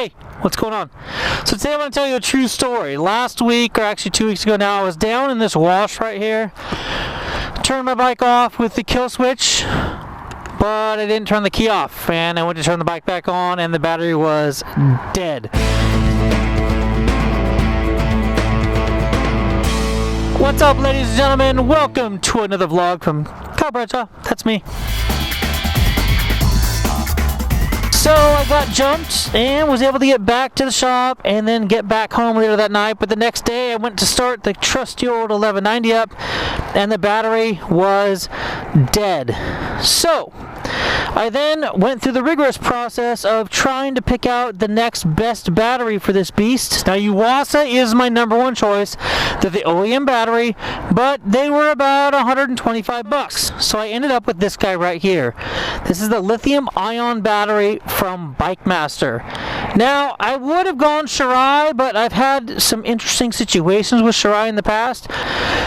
Hey, what's going on? So today I'm going to tell you a true story. Last week, or actually 2 weeks ago now, I was down in this wash right here. Turned my bike off with the kill switch, but I didn't turn the key off. And I went to turn the bike back on and the battery was dead. What's up, ladies and gentlemen? Welcome to another vlog from Kyle Bradshaw. That's me. So I got jumped and was able to get back to the shop and then get back home later that night. But the next day I went to start the trusty old 1190 up and the battery was dead. So I then went through the rigorous process of trying to pick out the next best battery for this beast. Now Yuasa is my number one choice. They're the OEM battery, but they were about 125 bucks. So I ended up with this guy right here. This is the lithium ion battery from Bikemaster. Now I would have gone Shirai, but I've had some interesting situations with Shirai in the past.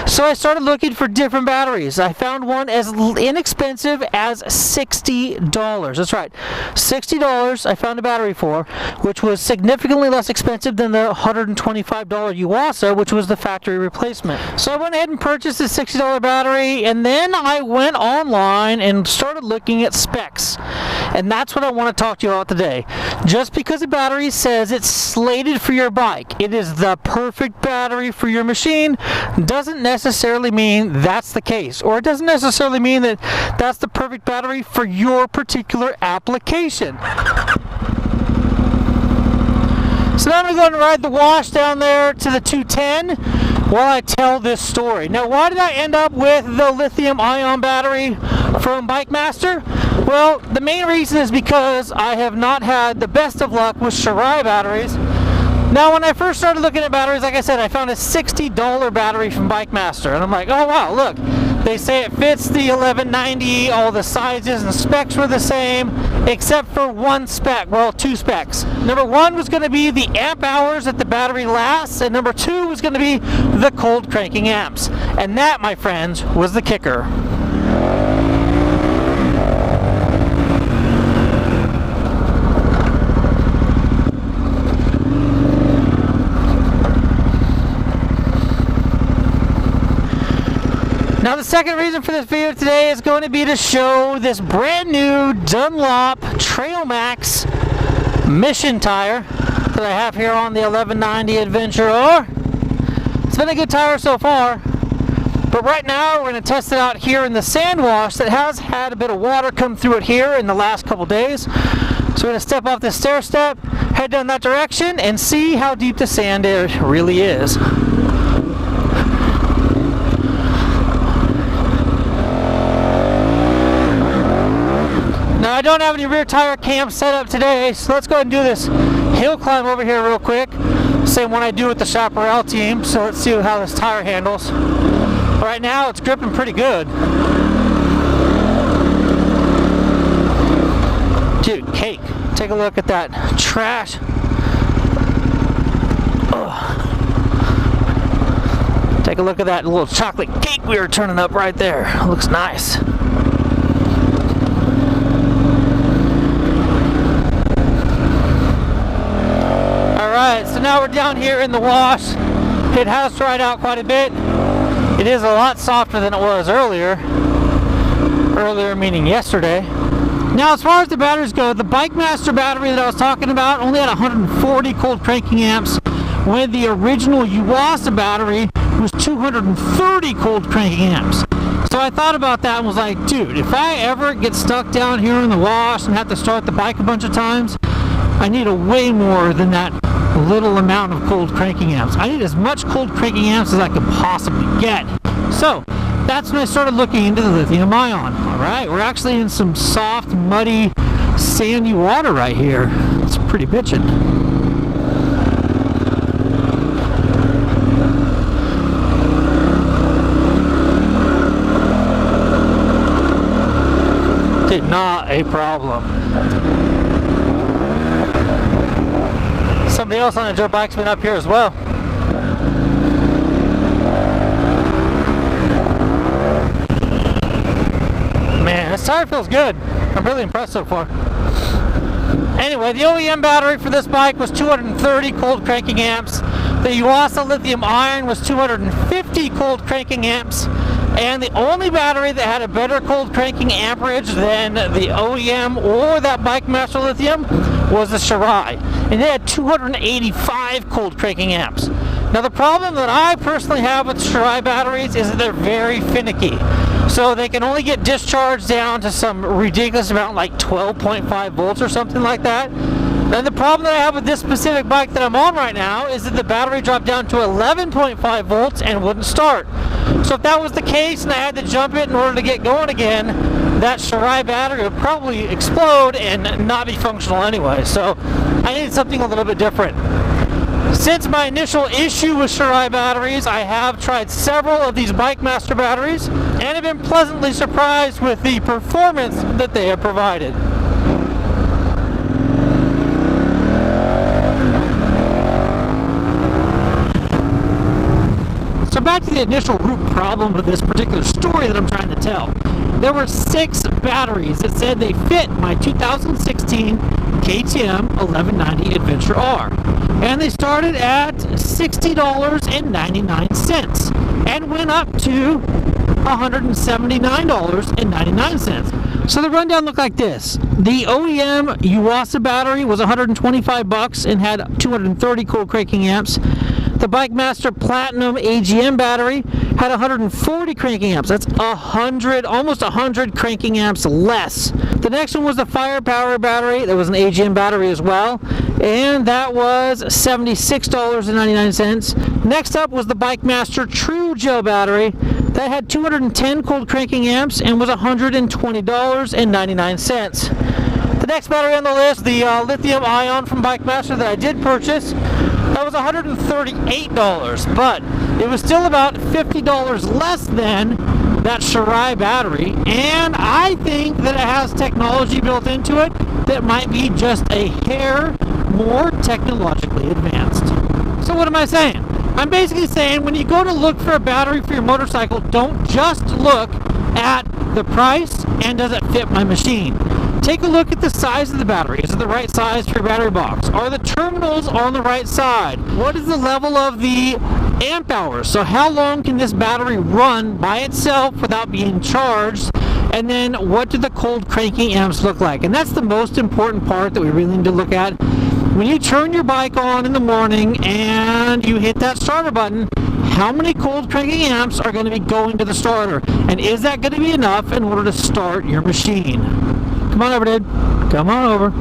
So I started looking for different batteries. I found one as inexpensive as $60. That's right, $60 I found a battery for, which was significantly less expensive than the $125 Yuasa, which was the factory replacement. So I went ahead and purchased this $60 battery, and then I went online and started looking at specs. And that's what I want to talk to you about today. Just because a battery says it's slated for your bike, it is the perfect battery for your machine, doesn't necessarily mean that's the case. Or it doesn't necessarily mean that that's the perfect battery for your particular application. So now I'm going to ride the wash down there to the 210 while I tell this story. Now, why did I end up with the lithium ion battery from Bikemaster? Well, the main reason is because I have not had the best of luck with Shirai batteries. Now, when I first started looking at batteries, like I said, I found a $60 battery from Bikemaster, and I'm like, oh wow, look, they say it fits the 1190, all the sizes and specs were the same, except for one spec, well, two specs. Number one was going to be the amp hours that the battery lasts, and number two was going to be the cold cranking amps. And that, my friends, was the kicker. Now the second reason for this video today is going to be to show this brand new Dunlop Trail Max Mission tire that I have here on the 1190 Adventurer. It's been a good tire so far, but right now we're going to test it out here in the sand wash that has had a bit of water come through it here in the last couple days. So we're going to step off this stair step, head down that direction, and see how deep the sand really is. Now I don't have any rear tire cam set up today, so let's go ahead and do this hill climb over here real quick. Same one I do with the Chaparral team, so let's see how this tire handles. Right now it's gripping pretty good. Dude, cake. Take a look at that trash. Ugh. Take a look at that little chocolate cake we were turning up right there. Looks nice. Alright, so now we're down here in the wash. It has dried out quite a bit. It is a lot softer than it was earlier. Earlier meaning yesterday. Now as far as the batteries go, the Bikemaster battery that I was talking about only had 140 cold cranking amps, when the original Yuasa battery was 230 cold cranking amps. So I thought about that and was like, dude, if I ever get stuck down here in the wash and have to start the bike a bunch of times, I need a way more than that little amount of cold cranking amps. I need as much cold cranking amps as I could possibly get. So that's when I started looking into the lithium ion. Alright, we're actually in some soft, muddy, sandy water right here. It's pretty bitchin'. Not a problem. Somebody else on a dirt bike's been up here as well. Man, this tire feels good. I'm really impressed so far. Anyway, the OEM battery for this bike was 230 cold cranking amps. The Yuasa lithium iron was 250 cold cranking amps. And the only battery that had a better cold cranking amperage than the OEM or that Bikemaster lithium was the Shirai. And it had 285 cold cranking amps. Now the problem that I personally have with Shirai batteries is that they're very finicky. So they can only get discharged down to some ridiculous amount like 12.5 volts or something like that. And the problem that I have with this specific bike that I'm on right now is that the battery dropped down to 11.5 volts and wouldn't start. So if that was the case and I had to jump it in order to get going again, that Shirai battery would probably explode and not be functional anyway. So I needed something a little bit different. Since my initial issue with Shirai batteries, I have tried several of these Bikemaster batteries and have been pleasantly surprised with the performance that they have provided. So back to the initial root problem of this particular story that I'm trying to tell. There were 6 batteries that said they fit my 2016 KTM 1190 Adventure R. And they started at $60.99 and went up to $179.99. So the rundown looked like this. The OEM Yuasa battery was $125 and had 230 cold cranking amps. The Bikemaster Platinum AGM battery had 140 cranking amps. That's almost 100 cranking amps less. The next one was the Firepower battery. That was an AGM battery as well, and that was $76.99. Next up was the Bikemaster True Gel battery. That had 210 cold cranking amps and was $120.99. The next battery on the list, the lithium ion from Bikemaster that I did purchase, that was $138, but it was still about $50 less than that Shirai battery, and I think that it has technology built into it that might be just a hair more technologically advanced. So what am I saying? I'm basically saying when you go to look for a battery for your motorcycle, don't just look at the price and does it fit my machine. Take a look at the size of the battery. Is it the right size for your battery box? Are the terminals on the right side? What is the level of the amp hours? So how long can this battery run by itself without being charged? And then what do the cold cranking amps look like? And that's the most important part that we really need to look at. When you turn your bike on in the morning and you hit that starter button, how many cold cranking amps are going to be going to the starter? And is that going to be enough in order to start your machine? Come on over, dude. Come on over.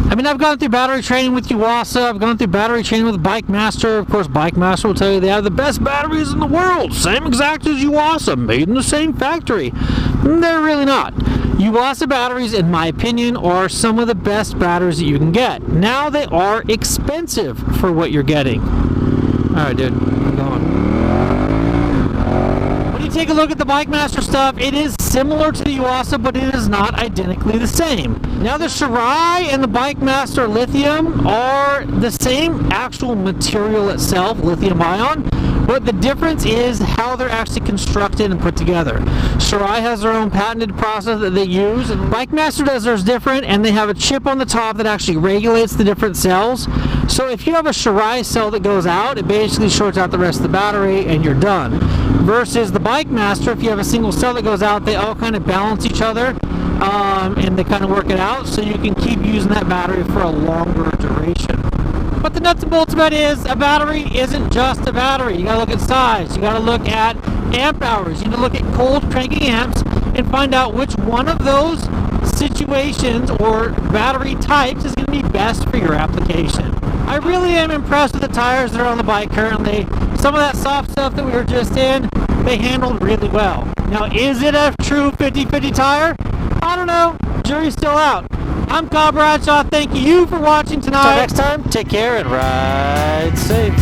I mean, I've gone through battery training with Yuasa. I've gone through battery training with Bikemaster. Of course, Bikemaster will tell you they have the best batteries in the world. Same exact as Yuasa, made in the same factory. They're really not. Yuasa batteries, in my opinion, are some of the best batteries that you can get. Now, they are expensive for what you're getting. All right, dude. I'm going. When you take a look at the Bikemaster stuff, it is similar to the Yuasa, but it is not identically the same. Now the Shirai and the Bikemaster lithium are the same actual material itself, lithium ion, but the difference is how they're actually constructed and put together. Shirai has their own patented process that they use, and Bikemaster does theirs different, and they have a chip on the top that actually regulates the different cells. So if you have a Shirai cell that goes out, it basically shorts out the rest of the battery and you're done. Versus the Bikemaster, if you have a single cell that goes out, they all kind of balance each other, and they kind of work it out so you can keep using that battery for a longer duration. But the nuts and bolts of it is a battery isn't just a battery. You gotta look at size, you gotta look at amp hours, you need to look at cold cranking amps and find out which one of those situations or battery types is going to be best for your application. I really am impressed with the tires that are on the bike currently. Some of that soft stuff that we were just in, they handled really well. Now, is it a true 50-50 tire? I don't know. Jury's still out. I'm Kyle Bradshaw. Thank you for watching tonight. Until next time, take care and ride safe.